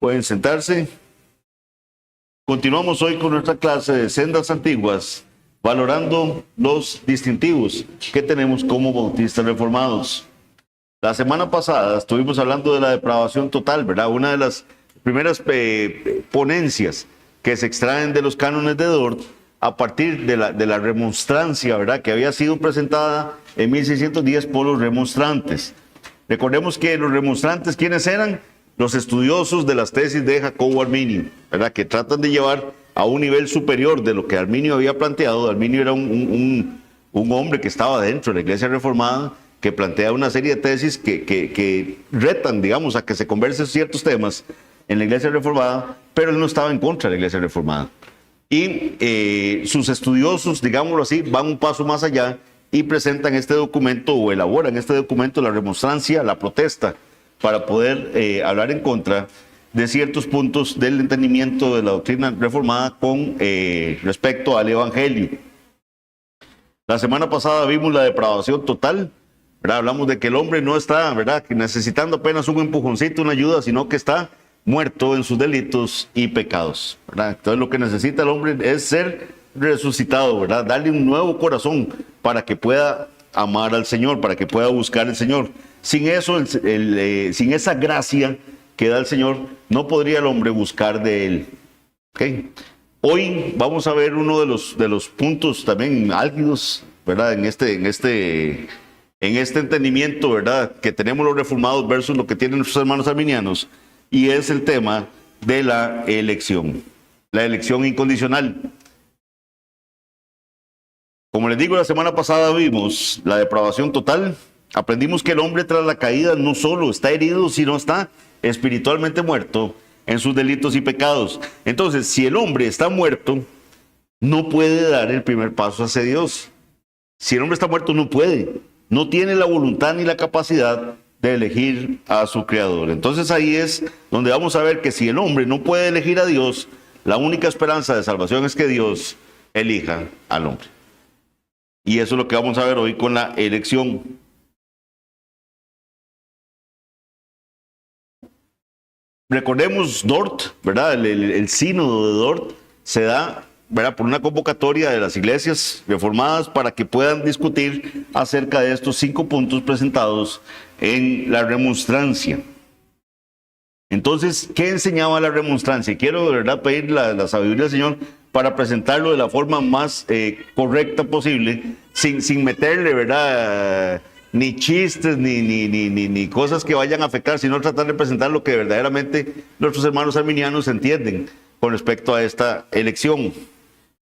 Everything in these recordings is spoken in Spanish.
Pueden sentarse. Continuamos hoy con nuestra clase de Sendas Antiguas, valorando los distintivos que tenemos como bautistas reformados. La semana pasada estuvimos hablando de la depravación total, ¿verdad? Una de las primeras ponencias que se extraen de los cánones de Dort a partir de la remonstrancia, ¿verdad? Que había sido presentada en 1610 por los remonstrantes. Recordemos que los remonstrantes, ¿quiénes eran? Los estudiosos de las tesis de Jacobo Arminio, ¿verdad? Que tratan de llevar a un nivel superior de lo que Arminio había planteado. Arminio era un hombre que estaba dentro de la Iglesia Reformada, que plantea una serie de tesis que retan, digamos, a que se conversen ciertos temas en la Iglesia Reformada, pero él no estaba en contra de la Iglesia Reformada. Y sus estudiosos, digámoslo así, van un paso más allá y presentan este documento o elaboran este documento, la remonstrancia, la protesta, para poder hablar en contra de ciertos puntos del entendimiento de la doctrina reformada con respecto al Evangelio. La semana pasada vimos la depravación total, ¿verdad? Hablamos de que el hombre no está, ¿verdad?, necesitando apenas un empujoncito, una ayuda, sino que está muerto en sus delitos y pecados, ¿verdad? Entonces lo que necesita el hombre es ser resucitado, ¿verdad? Darle un nuevo corazón para que pueda amar al Señor, para que pueda buscar al Señor. Sin eso, sin esa gracia que da el Señor, no podría el hombre buscar de Él. ¿Okay? Hoy vamos a ver uno de los puntos también álgidos, ¿verdad? En este entendimiento, ¿verdad?, que tenemos los reformados versus lo que tienen nuestros hermanos arminianos, y es el tema de la elección incondicional. Como les digo, la semana pasada vimos la depravación total. Aprendimos que el hombre tras la caída no solo está herido, sino está espiritualmente muerto en sus delitos y pecados. Entonces, si el hombre está muerto, no puede dar el primer paso hacia Dios. Si el hombre está muerto, no puede. No tiene la voluntad ni la capacidad de elegir a su Creador. Entonces ahí es donde vamos a ver que si el hombre no puede elegir a Dios, la única esperanza de salvación es que Dios elija al hombre. Y eso es lo que vamos a ver hoy con la elección. Recordemos Dort, ¿verdad? El sínodo de Dort se da, ¿verdad?, por una convocatoria de las iglesias reformadas para que puedan discutir acerca de estos 5 puntos presentados en la remonstrancia. Entonces, ¿qué enseñaba la remonstrancia? Quiero de verdad pedir la sabiduría del Señor para presentarlo de la forma más correcta posible, sin meterle, ¿verdad?, ni chistes, ni cosas que vayan a afectar, sino tratar de presentar lo que verdaderamente nuestros hermanos arminianos entienden con respecto a esta elección.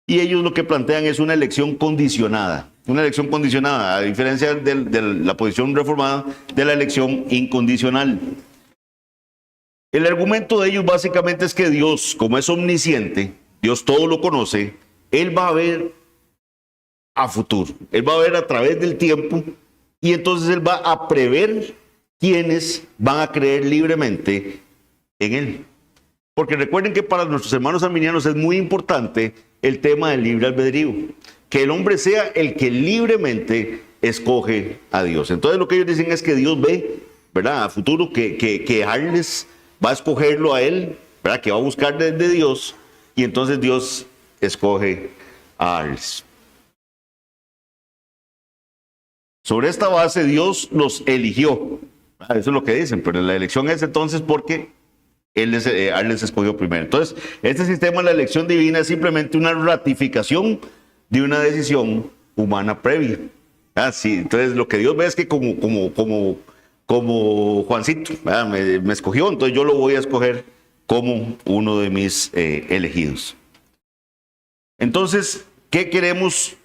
Y ellos lo que plantean es una elección condicionada, a diferencia de la posición reformada de la elección incondicional. El argumento de ellos básicamente es que Dios, como es omnisciente, Dios todo lo conoce, Él va a ver a futuro, Él va a ver a través del tiempo, y entonces Él va a prever quiénes van a creer libremente en Él. Porque recuerden que para nuestros hermanos arminianos es muy importante el tema del libre albedrío, que el hombre sea el que libremente escoge a Dios. Entonces lo que ellos dicen es que Dios ve, ¿verdad?, a futuro que Arles va a escogerlo a él, ¿verdad?, que va a buscar de Dios, y entonces Dios escoge a Arles. Sobre esta base Dios los eligió. Eso es lo que dicen, pero la elección es entonces porque Arles escogió primero. Entonces, este sistema de la elección divina es simplemente una ratificación de una decisión humana previa. Sí, entonces, lo que Dios ve es que como Juancito, me escogió, entonces yo lo voy a escoger como uno de mis elegidos. Entonces, ¿qué queremos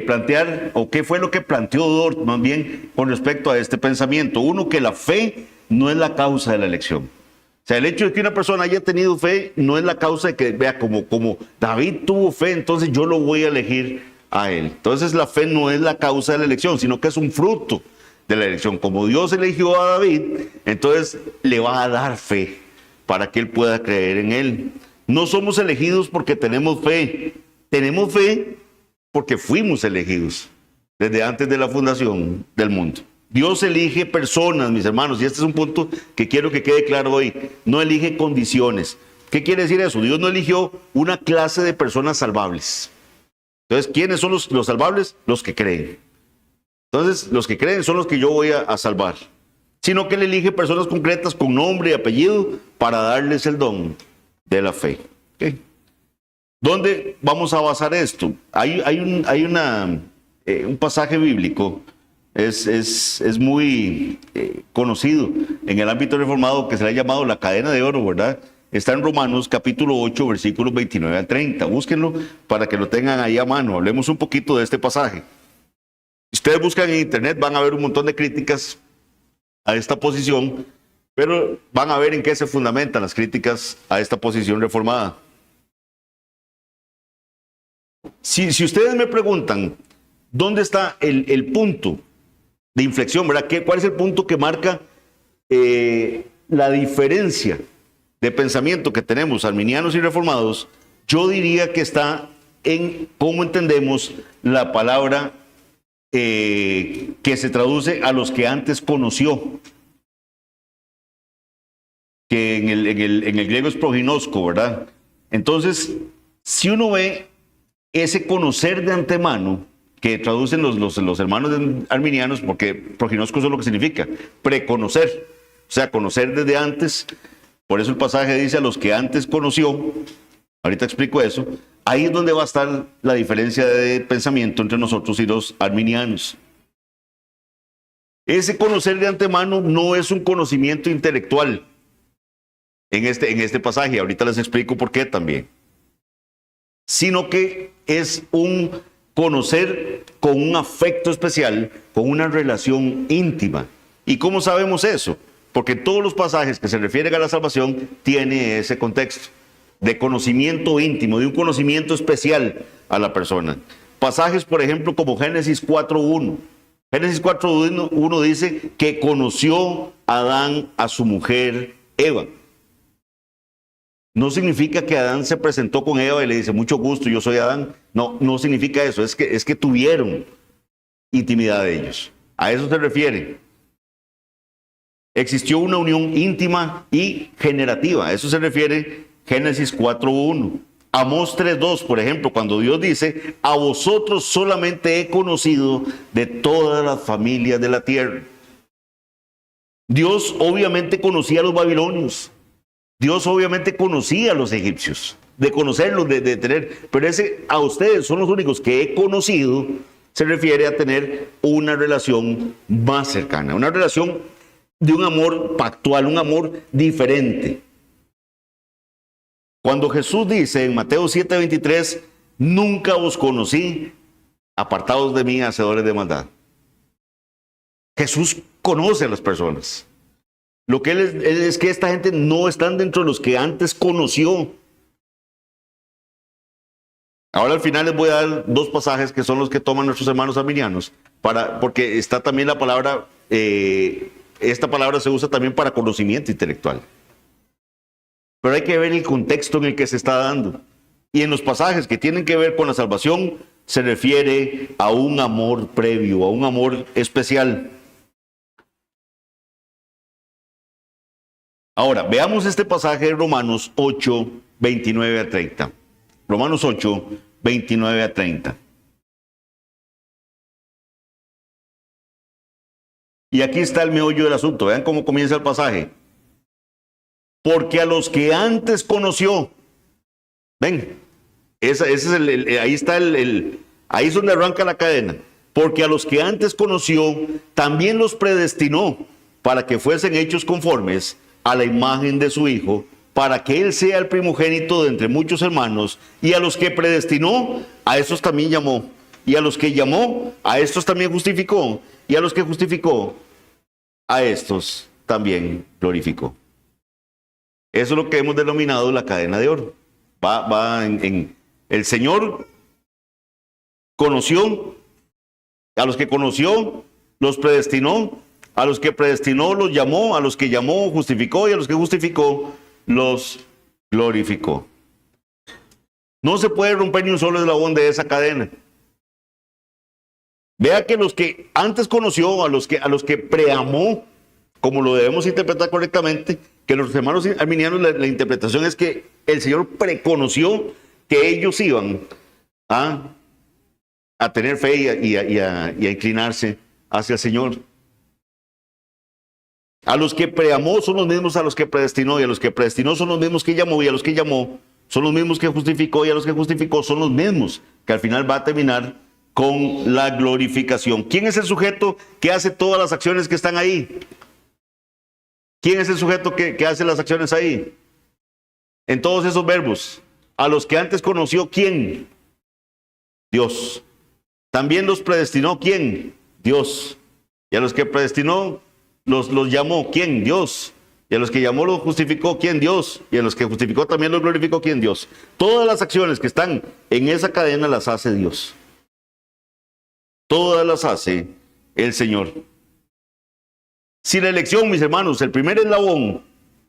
plantear, o qué fue lo que planteó Dort más bien con respecto a este pensamiento? Uno, que la fe no es la causa de la elección. O sea, el hecho de que una persona haya tenido fe no es la causa de que, vea, como David tuvo fe, entonces yo lo voy a elegir a él. Entonces la fe no es la causa de la elección, sino que es un fruto de la elección. Como Dios eligió a David, entonces le va a dar fe para que él pueda creer en él. No somos elegidos porque tenemos fe porque fuimos elegidos desde antes de la fundación del mundo. Dios elige personas, mis hermanos, y este es un punto que quiero que quede claro hoy. No elige condiciones. ¿Qué quiere decir eso? Dios no eligió una clase de personas salvables. Entonces, ¿quiénes son los salvables? Los que creen. Entonces, los que creen son los que yo voy a salvar. Sino que Él elige personas concretas con nombre y apellido para darles el don de la fe. ¿Okay? ¿Dónde vamos a basar esto? Hay un pasaje bíblico, es muy conocido en el ámbito reformado, que se le ha llamado la cadena de oro, ¿verdad? Está en Romanos capítulo 8, versículos 29 al 30. Búsquenlo para que lo tengan ahí a mano. Hablemos un poquito de este pasaje. Si ustedes buscan en internet van a ver un montón de críticas a esta posición, pero van a ver en qué se fundamentan las críticas a esta posición reformada. Si ustedes me preguntan dónde está el punto de inflexión, ¿verdad? ¿Cuál es el punto que marca la diferencia de pensamiento que tenemos arminianos y reformados? Yo diría que está en cómo entendemos la palabra que se traduce a los que antes conoció, que en el griego es proginosko, ¿verdad? Entonces, si uno ve ese conocer de antemano, que traducen los hermanos arminianos, porque proginosko es lo que significa, preconocer, o sea, conocer desde antes. Por eso el pasaje dice a los que antes conoció. Ahorita explico eso. Ahí es donde va a estar la diferencia de pensamiento entre nosotros y los arminianos. Ese conocer de antemano no es un conocimiento intelectual en este pasaje. Ahorita les explico por qué también. Sino que es un conocer con un afecto especial, con una relación íntima. ¿Y cómo sabemos eso? Porque todos los pasajes que se refieren a la salvación tiene ese contexto de conocimiento íntimo, de un conocimiento especial a la persona. Pasajes, por ejemplo, como Génesis 4.1. Génesis 4.1 dice que conoció Adán a su mujer Eva. No significa que Adán se presentó con Eva y le dice, mucho gusto, yo soy Adán. No, no significa eso, es que tuvieron intimidad de ellos. A eso se refiere. Existió una unión íntima y generativa. A eso se refiere Génesis 4.1. Amós 3.2, por ejemplo, cuando Dios dice, a vosotros solamente he conocido de todas las familias de la tierra. Dios obviamente conocía a los babilonios. Dios obviamente conocía a los egipcios, de conocerlos, de tener, pero ese a ustedes son los únicos que he conocido, se refiere a tener una relación más cercana, una relación de un amor pactual, un amor diferente. Cuando Jesús dice en Mateo 7:23, nunca os conocí, apartados de mí, hacedores de maldad. Jesús conoce a las personas. Lo que él es que esta gente no están dentro de los que antes conoció. Ahora al final les voy a dar dos pasajes que son los que toman nuestros hermanos arminianos, porque está también la palabra, esta palabra se usa también para conocimiento intelectual. Pero hay que ver el contexto en el que se está dando. Y en los pasajes que tienen que ver con la salvación, se refiere a un amor previo, a un amor especial. Ahora, veamos este pasaje de Romanos 8, 29 a 30. Romanos 8, 29 a 30. Y aquí está el meollo del asunto. Vean cómo comienza el pasaje. Porque a los que antes conoció, ven, ahí está ahí es donde arranca la cadena. Porque a los que antes conoció, también los predestinó para que fuesen hechos conformes a la imagen de su Hijo, para que Él sea el primogénito de entre muchos hermanos. Y a los que predestinó, a esos también llamó. Y a los que llamó, a estos también justificó. Y a los que justificó, a estos también glorificó. Eso es lo que hemos denominado la cadena de oro. El Señor conoció, a los que conoció, los predestinó, a los que predestinó, los llamó, a los que llamó, justificó, y a los que justificó, los glorificó. No se puede romper ni un solo eslabón de esa cadena. Vea que los que antes conoció, a los que preamó, como lo debemos interpretar correctamente, que los hermanos arminianos la interpretación es que el Señor preconoció que ellos iban a tener fe y a inclinarse hacia el Señor. A los que preamó son los mismos a los que predestinó, y a los que predestinó son los mismos que llamó, y a los que llamó son los mismos que justificó, y a los que justificó son los mismos que al final va a terminar con la glorificación. ¿Quién es el sujeto que hace todas las acciones que están ahí? ¿Quién es el sujeto que hace las acciones ahí? En todos esos verbos. A los que antes conoció, ¿quién? Dios. También los predestinó, ¿quién? Dios. Y a los que predestinó, los llamó, ¿quién? Dios. Y a los que llamó los justificó, ¿quién? Dios. Y a los que justificó también los glorificó, ¿quién? Dios. Todas las acciones que están en esa cadena las hace Dios. Todas las hace el Señor. Si la elección, mis hermanos, el primer eslabón,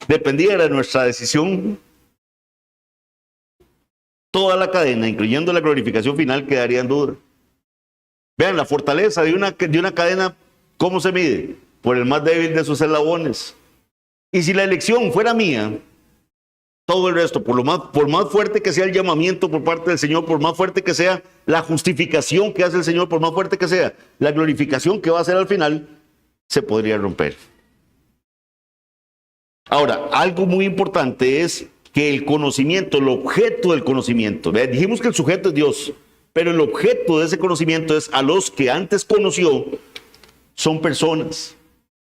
dependiera de nuestra decisión, toda la cadena, incluyendo la glorificación final, quedaría en duda. Vean, la fortaleza de una cadena, ¿cómo se mide? Por el más débil de sus eslabones. Y si la elección fuera mía, todo el resto, por más fuerte que sea el llamamiento por parte del Señor, por más fuerte que sea la justificación que hace el Señor, por más fuerte que sea la glorificación que va a hacer al final, se podría romper. Ahora, algo muy importante es que el conocimiento, el objeto del conocimiento, dijimos que el sujeto es Dios, pero el objeto de ese conocimiento es a los que antes conoció, son personas,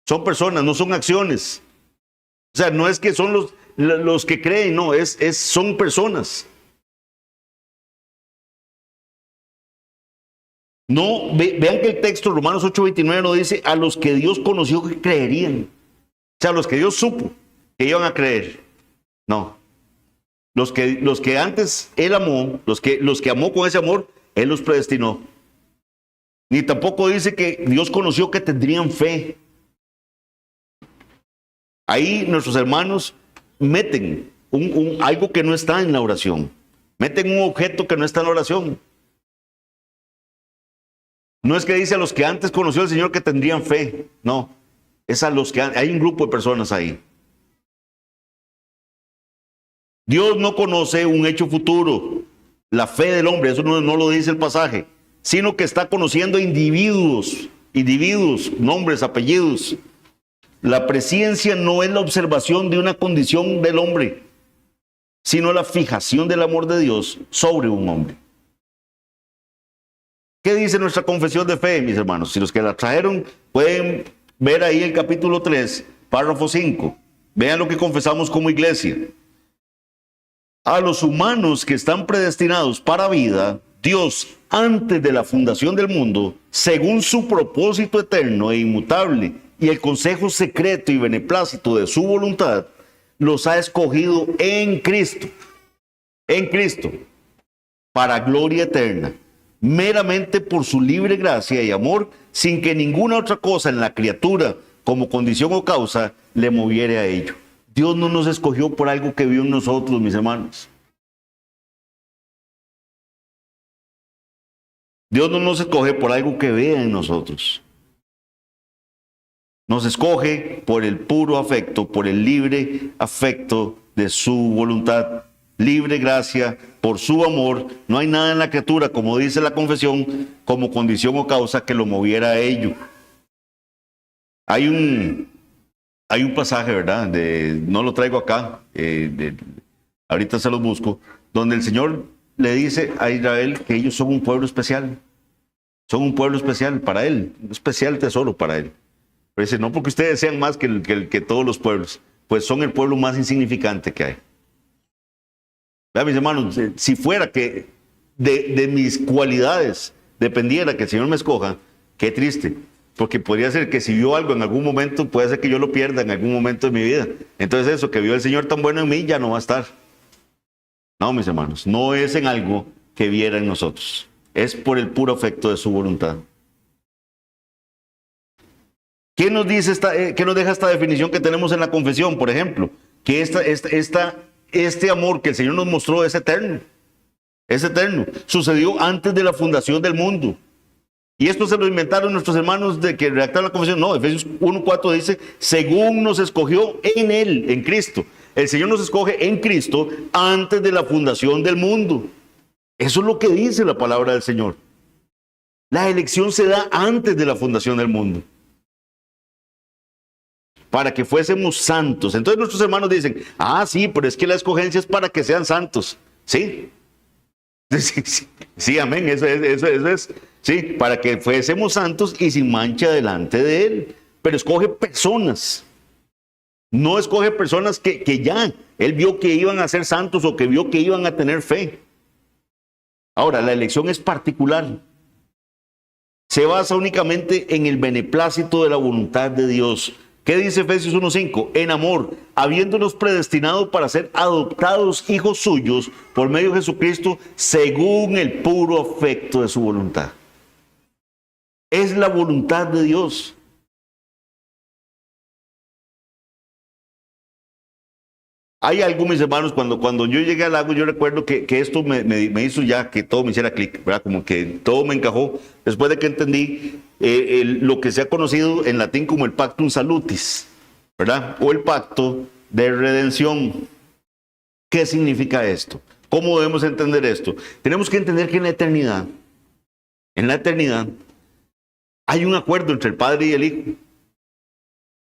no son acciones. O sea, no es que son los que creen, no, son personas. No, vean que el texto Romanos 8:29 no dice a los que Dios conoció que creerían. O sea, a los que Dios supo que iban a creer. No. Los que antes Él amó, los que amó con ese amor, Él los predestinó. Ni tampoco dice que Dios conoció que tendrían fe. Ahí nuestros hermanos meten algo que no está en la oración. Meten un objeto que no está en la oración. No es que dice a los que antes conoció al Señor que tendrían fe. No, es a los que hay un grupo de personas ahí. Dios no conoce un hecho futuro, la fe del hombre, eso no lo dice el pasaje, sino que está conociendo individuos, nombres, apellidos. La presciencia no es la observación de una condición del hombre, sino la fijación del amor de Dios sobre un hombre. ¿Qué dice nuestra confesión de fe, mis hermanos? Si los que la trajeron pueden ver ahí el capítulo 3, párrafo 5. Vean lo que confesamos como iglesia. A los humanos que están predestinados para vida, Dios, antes de la fundación del mundo, según su propósito eterno e inmutable y el consejo secreto y beneplácito de su voluntad, los ha escogido en Cristo, para gloria eterna, meramente por su libre gracia y amor, sin que ninguna otra cosa en la criatura, como condición o causa, le moviere a ello. Dios no nos escogió por algo que vio en nosotros, mis hermanos. Dios no nos escoge por algo que vea en nosotros. Nos escoge por el puro afecto, por el libre afecto de su voluntad. Libre gracia, por su amor. No hay nada en la criatura, como dice la confesión, como condición o causa que lo moviera a ello. Hay un pasaje, ¿verdad? No lo traigo acá, ahorita se los busco, donde el Señor le dice a Israel que ellos son un pueblo especial. Son un pueblo especial para Él, un especial tesoro para Él. Pero dice, no porque ustedes sean más que todos los pueblos, pues son el pueblo más insignificante que hay. Vean, mis hermanos, si fuera que de mis cualidades dependiera que el Señor me escoja, qué triste. Porque podría ser que si vio algo en algún momento, puede ser que yo lo pierda en algún momento de mi vida. Entonces eso que vio el Señor tan bueno en mí ya no va a estar. No, mis hermanos, no es en algo que viera en nosotros. Es por el puro afecto de su voluntad. ¿Qué nos deja esta definición que tenemos en la confesión? Por ejemplo, que este amor que el Señor nos mostró es eterno. Es eterno. Sucedió antes de la fundación del mundo. Y esto se lo inventaron nuestros hermanos de que redactaron la confesión. No, Efesios 1:4 dice, según nos escogió en Él, en Cristo. El Señor nos escoge en Cristo antes de la fundación del mundo. Eso es lo que dice la palabra del Señor. La elección se da antes de la fundación del mundo, para que fuésemos santos. Entonces nuestros hermanos dicen, sí, pero es que la escogencia es para que sean santos. ¿Sí? Sí, amén, eso es. Sí, para que fuésemos santos y sin mancha delante de Él. Pero escoge personas. No escoge personas que ya Él vio que iban a ser santos o que vio que iban a tener fe. Ahora, la elección es particular. Se basa únicamente en el beneplácito de la voluntad de Dios. ¿Qué dice Efesios 1:5? En amor, habiéndonos predestinado para ser adoptados hijos suyos por medio de Jesucristo, según el puro afecto de su voluntad. Es la voluntad de Dios. Hay algo, mis hermanos, cuando yo llegué al lago, yo recuerdo que esto me hizo ya que todo me hiciera clic, ¿verdad? Como que todo me encajó después de que entendí lo que se ha conocido en latín como el Pactum Salutis, ¿verdad? O el pacto de redención. ¿Qué significa esto? ¿Cómo debemos entender esto? Tenemos que entender que en la eternidad, hay un acuerdo entre el Padre y el Hijo.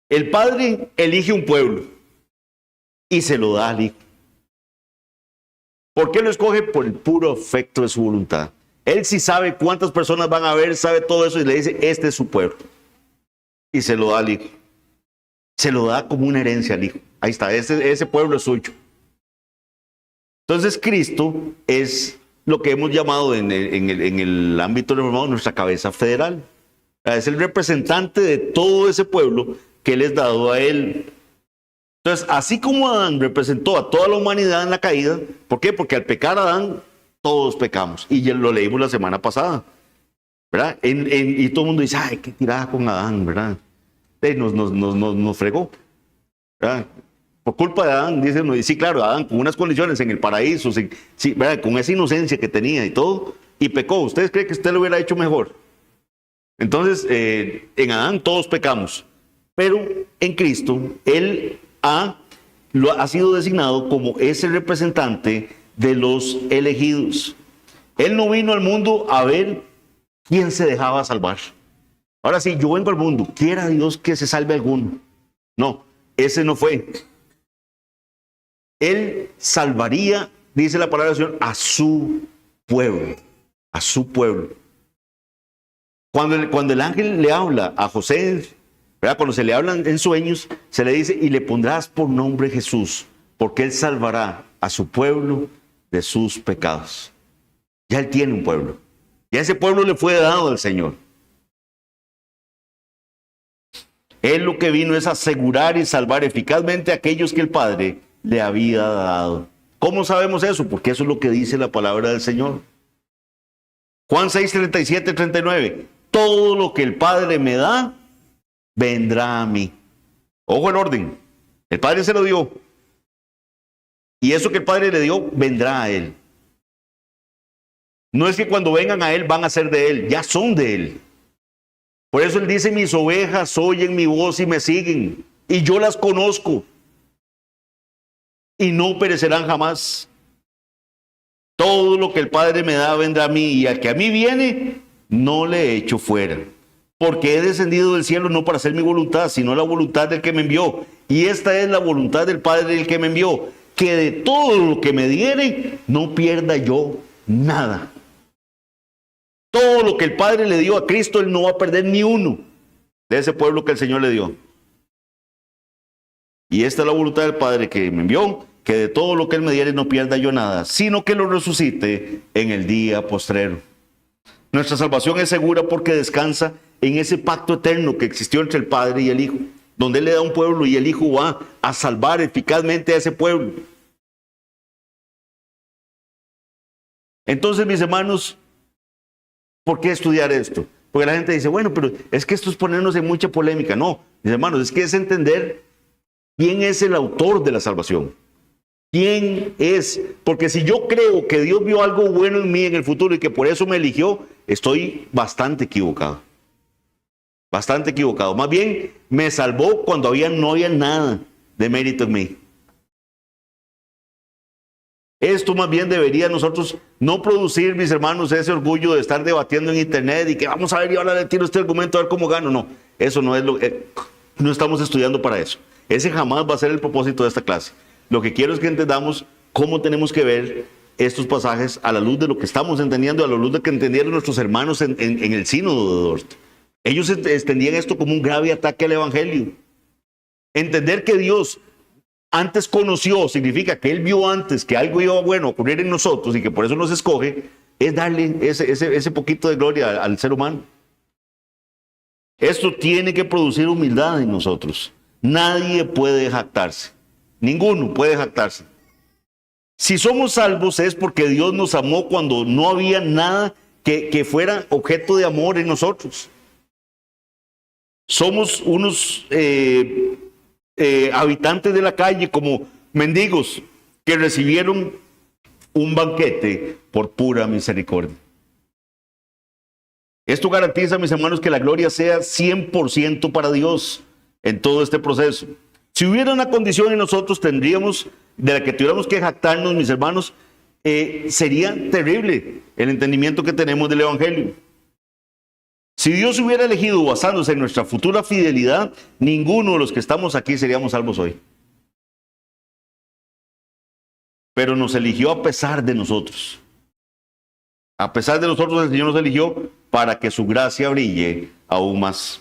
El Padre elige un pueblo y se lo da al Hijo. ¿Por qué lo escoge? Por el puro afecto de su voluntad. Él sí sabe cuántas personas van a ver, sabe todo eso y le dice, este es su pueblo. Y se lo da al Hijo. Se lo da como una herencia al Hijo. Ahí está, ese pueblo es suyo. Entonces Cristo es lo que hemos llamado en el ámbito reformado nuestra cabeza federal. Es el representante de todo ese pueblo que Él es dado a Él. Entonces, así como Adán representó a toda la humanidad en la caída, ¿por qué? Porque al pecar Adán, todos pecamos. Y ya lo leímos la semana pasada, ¿verdad? Y todo el mundo dice, ay, qué tirada con Adán, ¿verdad? Nos fregó, ¿verdad? Por culpa de Adán, dice uno, y sí, claro, Adán con unas condiciones en el paraíso, sí, ¿verdad? Con esa inocencia que tenía y todo, y pecó. ¿Ustedes creen que usted lo hubiera hecho mejor? Entonces, en Adán todos pecamos, pero en Cristo, Él ha sido designado como ese representante de los elegidos. Él no vino al mundo a ver quién se dejaba salvar. Ahora sí, yo vengo al mundo, quiera Dios que se salve alguno. No, ese no fue. Él salvaría, dice la palabra del Señor, a su pueblo. A su pueblo. Cuando el ángel le habla a José, ¿verdad? Cuando se le hablan en sueños, se le dice, y le pondrás por nombre Jesús, porque Él salvará a su pueblo de sus pecados. Ya Él tiene un pueblo. Ya ese pueblo le fue dado al Señor. Él lo que vino es asegurar y salvar eficazmente a aquellos que el Padre le había dado. ¿Cómo sabemos eso? Porque eso es lo que dice la palabra del Señor. Juan 6:37-39. Todo lo que el Padre me da, vendrá a mí. Ojo el orden. El Padre se lo dio. Y eso que el Padre le dio, vendrá a Él. No es que cuando vengan a Él van a ser de Él, ya son de Él. Por eso Él dice, mis ovejas oyen mi voz y me siguen, y yo las conozco, y no perecerán jamás. Todo lo que el Padre me da vendrá a mí, y al que a mí viene, no le echo fuera. Porque he descendido del cielo no para hacer mi voluntad, sino la voluntad del que me envió. Y esta es la voluntad del Padre del que me envió, que de todo lo que me diere, no pierda yo nada. Todo lo que el Padre le dio a Cristo, Él no va a perder ni uno de ese pueblo que el Señor le dio. Y esta es la voluntad del Padre que me envió, que de todo lo que Él me diere no pierda yo nada, sino que lo resucite en el día postrero. Nuestra salvación es segura porque descansa en ese pacto eterno que existió entre el Padre y el Hijo, donde Él le da un pueblo y el Hijo va a salvar eficazmente a ese pueblo. Entonces, mis hermanos, ¿por qué estudiar esto? Porque la gente dice, bueno, pero es que esto es ponernos en mucha polémica. No, mis hermanos, es que es entender quién es el autor de la salvación. ¿Quién es? Porque si yo creo que Dios vio algo bueno en mí en el futuro y que por eso me eligió, estoy bastante equivocado. Bastante equivocado. Más bien, me salvó cuando no había nada de mérito en mí. Esto más bien debería nosotros no producir, mis hermanos, ese orgullo de estar debatiendo en internet y que vamos a ver y ahora le tiro este argumento a ver cómo gano. No, eso no es no estamos estudiando para eso. Ese jamás va a ser el propósito de esta clase. Lo que quiero es que entendamos cómo tenemos que ver estos pasajes a la luz de lo que estamos entendiendo, a la luz de que entendieron nuestros hermanos en el sínodo de Dort. Ellos extendían esto como un grave ataque al evangelio. Entender que Dios antes conoció, significa que Él vio antes que algo iba bueno a ocurrir en nosotros y que por eso nos escoge, es darle ese poquito de gloria al ser humano. Esto tiene que producir humildad en nosotros. Nadie puede jactarse. Ninguno puede jactarse. Si somos salvos es porque Dios nos amó cuando no había nada que fuera objeto de amor en nosotros. Somos unos habitantes de la calle como mendigos que recibieron un banquete por pura misericordia. Esto garantiza, mis hermanos, que la gloria sea 100% para Dios en todo este proceso. Si hubiera una condición en nosotros de la que tuviéramos que jactarnos, mis hermanos, sería terrible el entendimiento que tenemos del evangelio. Si Dios hubiera elegido basándose en nuestra futura fidelidad, ninguno de los que estamos aquí seríamos salvos hoy. Pero nos eligió a pesar de nosotros. A pesar de nosotros, el Señor nos eligió para que su gracia brille aún más.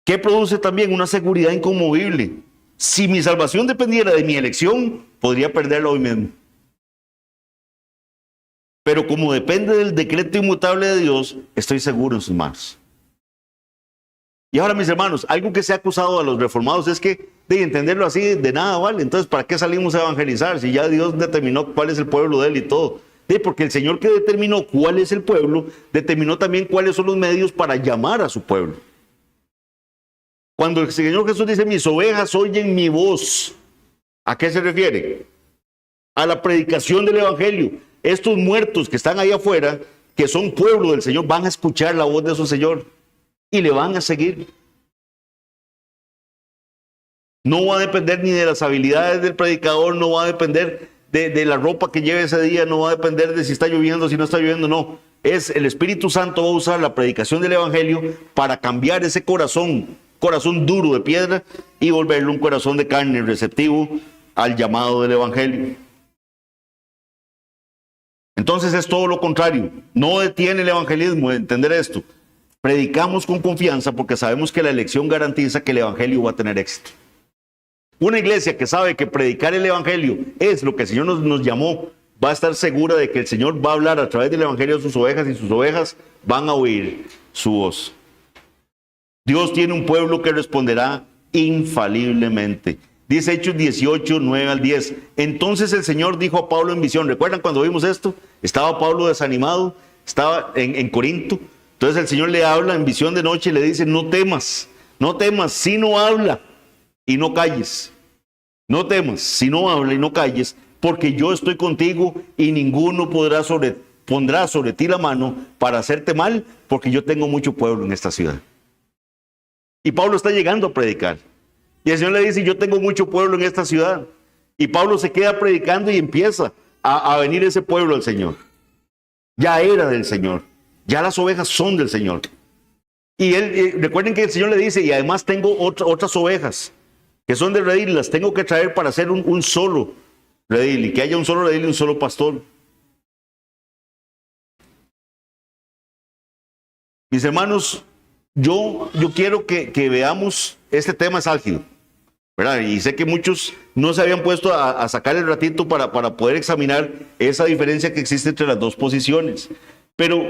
¿Qué produce también? Una seguridad inconmovible. Si mi salvación dependiera de mi elección, podría perderla hoy mismo. Pero como depende del decreto inmutable de Dios, estoy seguro en sus manos. Y ahora, mis hermanos, algo que se ha acusado a los reformados es que, de entenderlo así, de nada vale. Entonces, ¿para qué salimos a evangelizar? Si ya Dios determinó cuál es el pueblo de Él y todo. Porque el Señor que determinó cuál es el pueblo, determinó también cuáles son los medios para llamar a su pueblo. Cuando el Señor Jesús dice, mis ovejas oyen mi voz, ¿a qué se refiere? A la predicación del evangelio. Estos muertos que están ahí afuera, que son pueblo del Señor, van a escuchar la voz de su Señor y le van a seguir. No va a depender ni de las habilidades del predicador, no va a depender de la ropa que lleve ese día, no va a depender de si está lloviendo, si no está lloviendo, no. Es el Espíritu Santo va a usar la predicación del evangelio para cambiar ese corazón duro de piedra y volverlo un corazón de carne receptivo al llamado del evangelio. Entonces es todo lo contrario. No detiene el evangelismo entender esto. Predicamos con confianza porque sabemos que la elección garantiza que el evangelio va a tener éxito. Una iglesia que sabe que predicar el evangelio es lo que el Señor nos llamó, va a estar segura de que el Señor va a hablar a través del evangelio a sus ovejas y sus ovejas van a oír su voz. Dios tiene un pueblo que responderá infaliblemente. Dice Hechos 18, 9 al 10. Entonces el Señor dijo a Pablo en visión. ¿Recuerdan cuando vimos esto? Estaba Pablo desanimado, estaba en Corinto. Entonces el Señor le habla en visión de noche y le dice, no temas, sino habla y no calles. No temas, sino habla y no calles, porque yo estoy contigo y ninguno pondrá sobre ti la mano para hacerte mal, porque yo tengo mucho pueblo en esta ciudad. Y Pablo está llegando a predicar. Y el Señor le dice, yo tengo mucho pueblo en esta ciudad. Y Pablo se queda predicando y empieza a venir ese pueblo al Señor. Ya era del Señor. Ya las ovejas son del Señor. Y recuerden que el Señor le dice, y además tengo otras ovejas que son de redil, las tengo que traer para hacer un solo redil. Y que haya un solo redil y un solo pastor. Mis hermanos, yo quiero que veamos, este tema es álgido, ¿verdad? Y sé que muchos no se habían puesto a sacar el ratito para poder examinar esa diferencia que existe entre las dos posiciones. Pero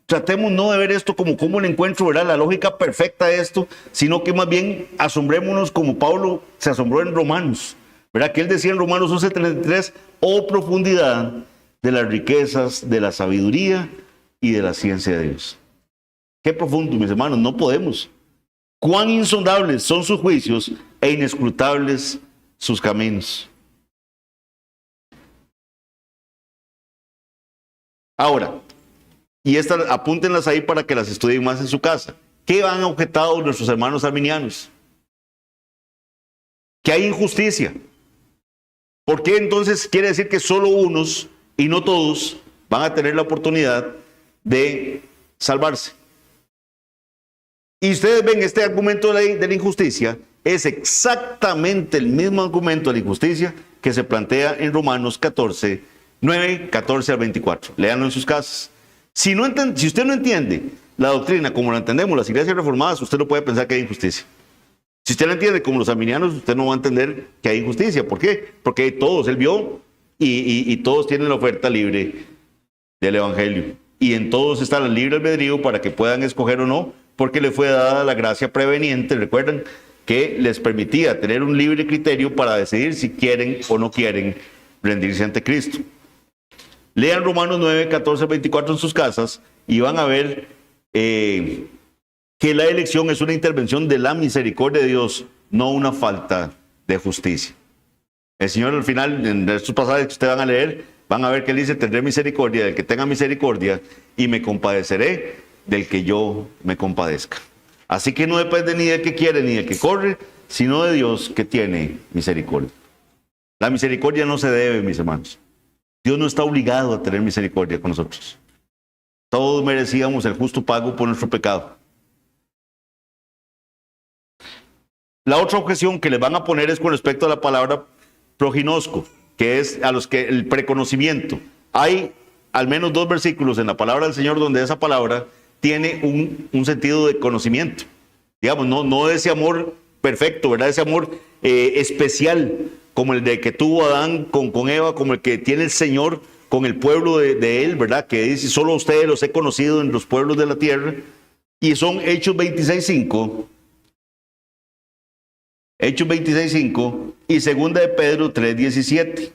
tratemos no de ver esto como el encuentro, ¿verdad? La lógica perfecta de esto, sino que más bien asombrémonos como Pablo se asombró en Romanos, ¿verdad? Que él decía en Romanos 11:33, oh profundidad de las riquezas, de la sabiduría y de la ciencia de Dios. Qué profundo, mis hermanos, no podemos. Cuán insondables son sus juicios e inescrutables sus caminos. Ahora, Y estas apúntenlas ahí para que las estudien más en su casa. ¿Qué han objetado nuestros hermanos arminianos? Que hay injusticia. ¿Por qué entonces quiere decir que solo unos y no todos van a tener la oportunidad de salvarse? Y ustedes ven este argumento de la injusticia, es exactamente el mismo argumento de la injusticia que se plantea en Romanos 14, 9, 14 al 24. Léanlo en sus casas. Si usted no entiende la doctrina como la entendemos las iglesias reformadas, usted no puede pensar que hay injusticia. Si usted la entiende como los arminianos, usted no va a entender que hay injusticia. ¿Por qué? Porque todos, él vio, y todos tienen la oferta libre del evangelio. Y en todos está el libre albedrío para que puedan escoger o no, porque le fue dada la gracia preveniente, recuerdan, que les permitía tener un libre criterio para decidir si quieren o no quieren rendirse ante Cristo. Lean Romanos 9, 14, 24 en sus casas y van a ver que la elección es una intervención de la misericordia de Dios, no una falta de justicia. El Señor al final, en estos pasajes que ustedes van a leer, van a ver que Él dice: tendré misericordia del que tenga misericordia y me compadeceré del que yo me compadezca. Así que no depende ni del que quiere ni del que corre, sino de Dios que tiene misericordia. La misericordia no se debe, mis hermanos. Dios no está obligado a tener misericordia con nosotros. Todos merecíamos el justo pago por nuestro pecado. La otra objeción que les van a poner es con respecto a la palabra proginosco, que es a los que el preconocimiento. Hay al menos 2 versículos en la palabra del Señor donde esa palabra tiene un sentido de conocimiento. Digamos, no de ese amor perfecto, ¿verdad? Ese amor especial, como el de que tuvo Adán con Eva, como el que tiene el Señor con el pueblo de Él, ¿verdad? Que dice: solo ustedes los he conocido en los pueblos de la tierra. Y son Hechos 26:5. Hechos 26:5 y segunda de Pedro 3:17.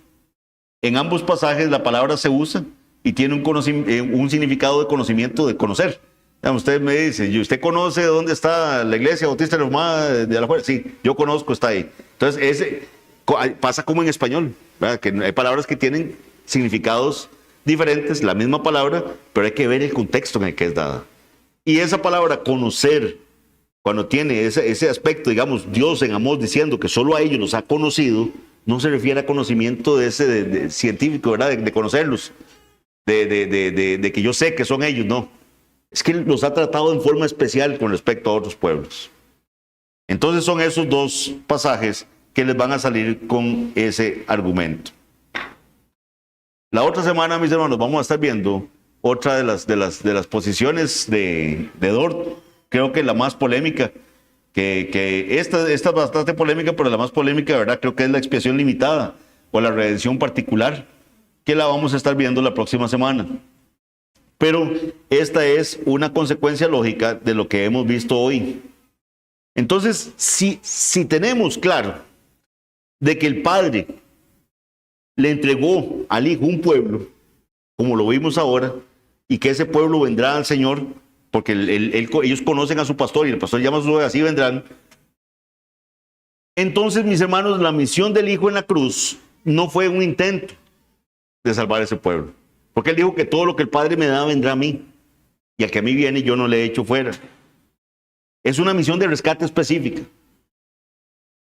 En ambos pasajes la palabra se usa y tiene un significado de conocimiento, de conocer. Usted me dice: ¿y usted conoce dónde está la iglesia bautista reformada de Alajuela? Sí, yo conozco, está ahí. Entonces, pasa como en español, ¿verdad? Que hay palabras que tienen significados diferentes, la misma palabra, pero hay que ver el contexto en el que es dada. Y esa palabra conocer, cuando tiene ese aspecto, digamos, Dios en amor diciendo que solo a ellos los ha conocido, no se refiere a conocimiento de científico, ¿verdad? De conocerlos, de que yo sé que son ellos, no. Es que los ha tratado en forma especial con respecto a otros pueblos. Entonces son esos 2 pasajes que les van a salir con ese argumento. La otra semana, mis hermanos, vamos a estar viendo otra de las posiciones de Dort. Creo que la más polémica, que esta es bastante polémica, pero la más polémica, de verdad, creo que es la expiación limitada o la redención particular, que la vamos a estar viendo la próxima semana. Pero esta es una consecuencia lógica de lo que hemos visto hoy. Entonces, si tenemos claro de que el Padre le entregó al Hijo un pueblo, como lo vimos ahora, y que ese pueblo vendrá al Señor, porque ellos conocen a su pastor y el pastor llama a su ovejas, así vendrán. Entonces, mis hermanos, la misión del Hijo en la cruz no fue un intento de salvar a ese pueblo, porque Él dijo que todo lo que el Padre me da vendrá a mí, y al que a mí viene yo no le echo fuera. Es una misión de rescate específica,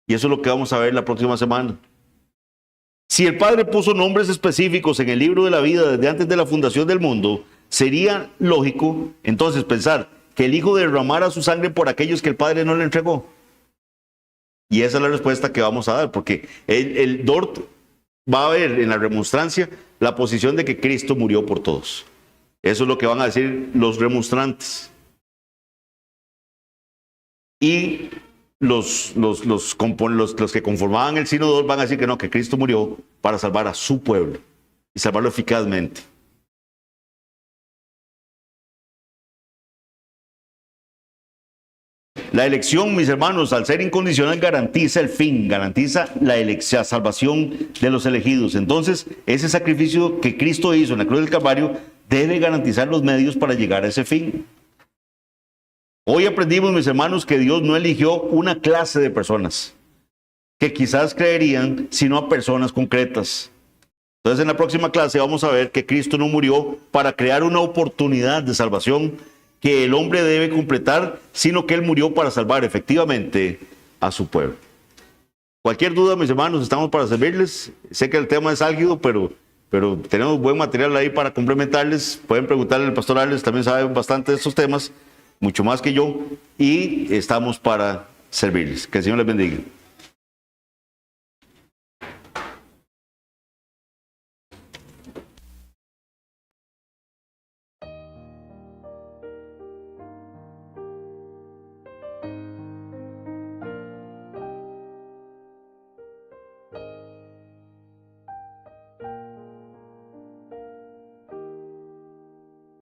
y eso es lo que vamos a ver la próxima semana. Si el Padre puso nombres específicos en el libro de la vida desde antes de la fundación del mundo, sería lógico entonces pensar que el Hijo derramara su sangre por aquellos que el Padre no le entregó. Y esa es la respuesta que vamos a dar, porque el Dort va a ver en la remonstrancia la posición de que Cristo murió por todos. Eso es lo que van a decir los remonstrantes. Y los que conformaban el sínodo van a decir que no, que Cristo murió para salvar a su pueblo y salvarlo eficazmente. La elección, mis hermanos, al ser incondicional, garantiza el fin, garantiza la salvación de los elegidos. Entonces, ese sacrificio que Cristo hizo en la cruz del Calvario debe garantizar los medios para llegar a ese fin. Hoy aprendimos, mis hermanos, que Dios no eligió una clase de personas que quizás creerían, sino a personas concretas. Entonces en la próxima clase vamos a ver que Cristo no murió para crear una oportunidad de salvación que el hombre debe completar, sino que Él murió para salvar efectivamente a su pueblo. Cualquier duda, mis hermanos, estamos para servirles. Sé que el tema es álgido, pero tenemos buen material ahí para complementarles. Pueden preguntarle al pastor Alex, también sabe bastante de estos temas, mucho más que yo, y estamos para servirles. Que el Señor les bendiga.